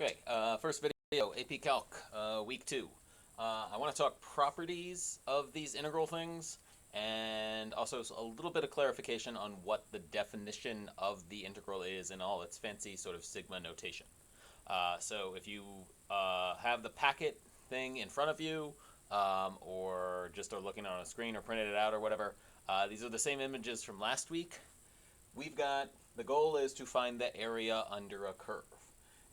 Okay, first video, AP Calc, week 2. I want to talk properties of these integral things, and also a little bit of clarification on what the definition of the integral is in all its fancy sort of sigma notation. So if you have the packet thing in front of you, or just are looking on a screen or printed it out or whatever, these are the same images from last week. The goal is to find the area under a curve.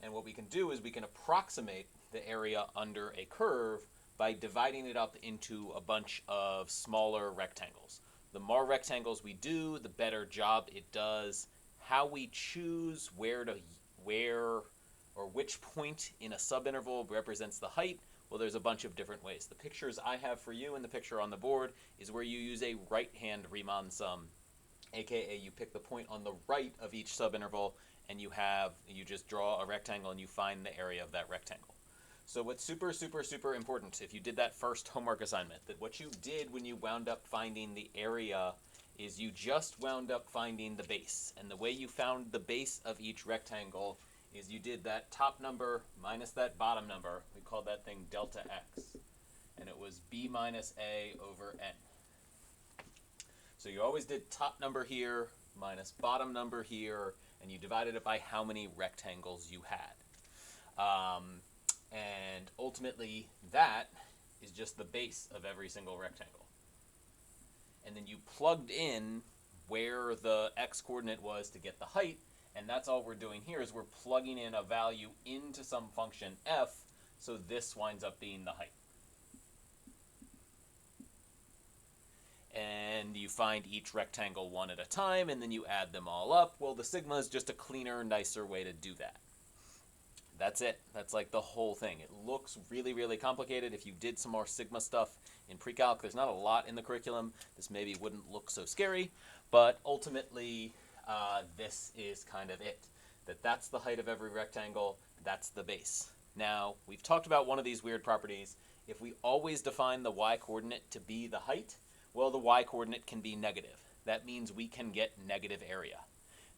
And what we can do is we can approximate the area under a curve by dividing it up into a bunch of smaller rectangles. The more rectangles we do, the better job it does. How we choose where or which point in a subinterval represents the height, well, there's a bunch of different ways. The pictures I have for you and the picture on the board is where you use a right-hand Riemann sum, aka you pick the point on the right of each subinterval and you just draw a rectangle and you find the area of that rectangle. So what's super important, if you did that first homework assignment, that what you did when you wound up finding the area is you just wound up finding the base. And the way you found the base of each rectangle is you did that top number minus that bottom number. We called that thing delta x. And it was b minus a over n. So you always did top number here minus bottom number here, and you divided it by how many rectangles you had. And ultimately, that is just the base of every single rectangle. And then you plugged in where the x-coordinate was to get the height, and that's all we're doing here is we're plugging in a value into some function f, so this winds up being the height. And you find each rectangle one at a time, and then you add them all up. Well, the sigma is just a cleaner, nicer way to do that. That's it. That's like the whole thing. It looks really complicated. If you did some more sigma stuff in pre-calc, there's not a lot in the curriculum. This maybe wouldn't look so scary, but ultimately, this is kind of it. That's the height of every rectangle. That's the base. Now, we've talked about one of these weird properties. If we always define the y-coordinate to be the height, well, the y-coordinate can be negative. That means we can get negative area.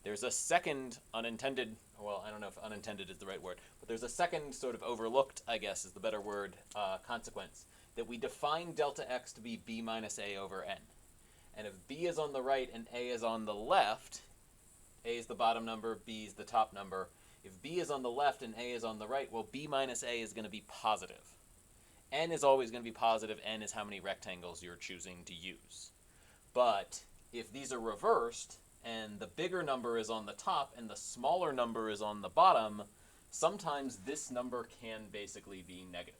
There's a second unintended, well, I don't know if unintended is the right word, but there's a second sort of overlooked, I guess is the better word, consequence, that we define delta x to be b minus a over n. And if b is on the right and a is on the left, a is the bottom number, b is the top number. If b is on the left and a is on the right, well, b minus a is going to be positive. N is always going to be positive. N is how many rectangles you're choosing to use. But if these are reversed, and the bigger number is on the top and the smaller number is on the bottom, sometimes this number can basically be negative.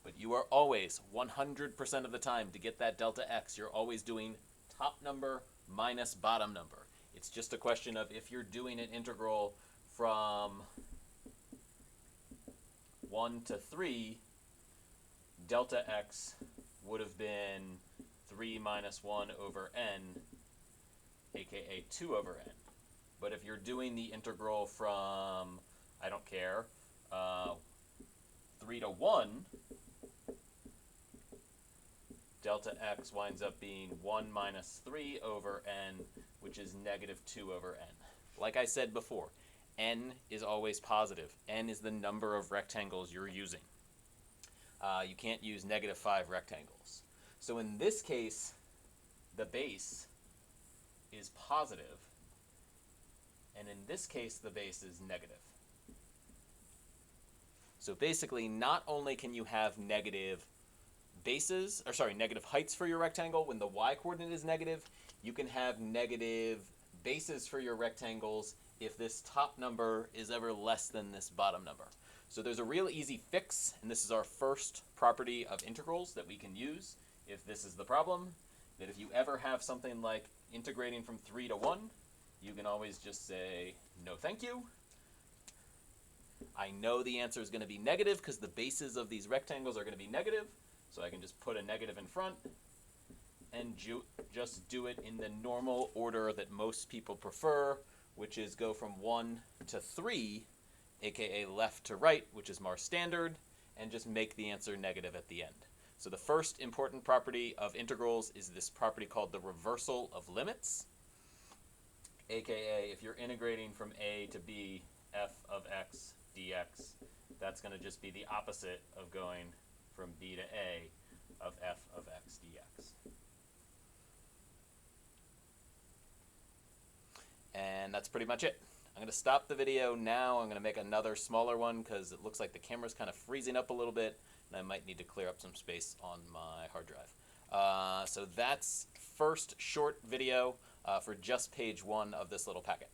But you are always, 100% of the time, to get that delta x, you're always doing top number minus bottom number. It's just a question of if you're doing an integral from 1 to 3, delta x would have been 3 minus 1 over n, aka 2 over n. But if you're doing the integral from, I don't care, 3 to 1, delta x winds up being 1 minus 3 over n, which is negative 2 over n. Like I said before, n is always positive. N is the number of rectangles you're using. You can't use negative 5 rectangles. So in this case, the base is positive, and in this case, the base is negative. So basically, not only can you have negative heights for your rectangle when the y-coordinate is negative, you can have negative bases for your rectangles if this top number is ever less than this bottom number. So there's a real easy fix, and this is our first property of integrals that we can use if this is the problem, that if you ever have something like integrating from 3 to 1, you can always just say, no thank you. I know the answer is going to be negative because the bases of these rectangles are going to be negative, so I can just put a negative in front and just do it in the normal order that most people prefer, which is go from 1 to 3, aka left to right, which is more standard, and just make the answer negative at the end. So the first important property of integrals is this property called the reversal of limits. aka if you're integrating from a to b, f of x dx, that's going to just be the opposite of going from b to a of f of x dx. And that's pretty much it. I'm going to stop the video now. I'm going to make another smaller one because it looks like the camera's kind of freezing up a little bit, and I might need to clear up some space on my hard drive. So that's first short video for just page 1 of this little packet.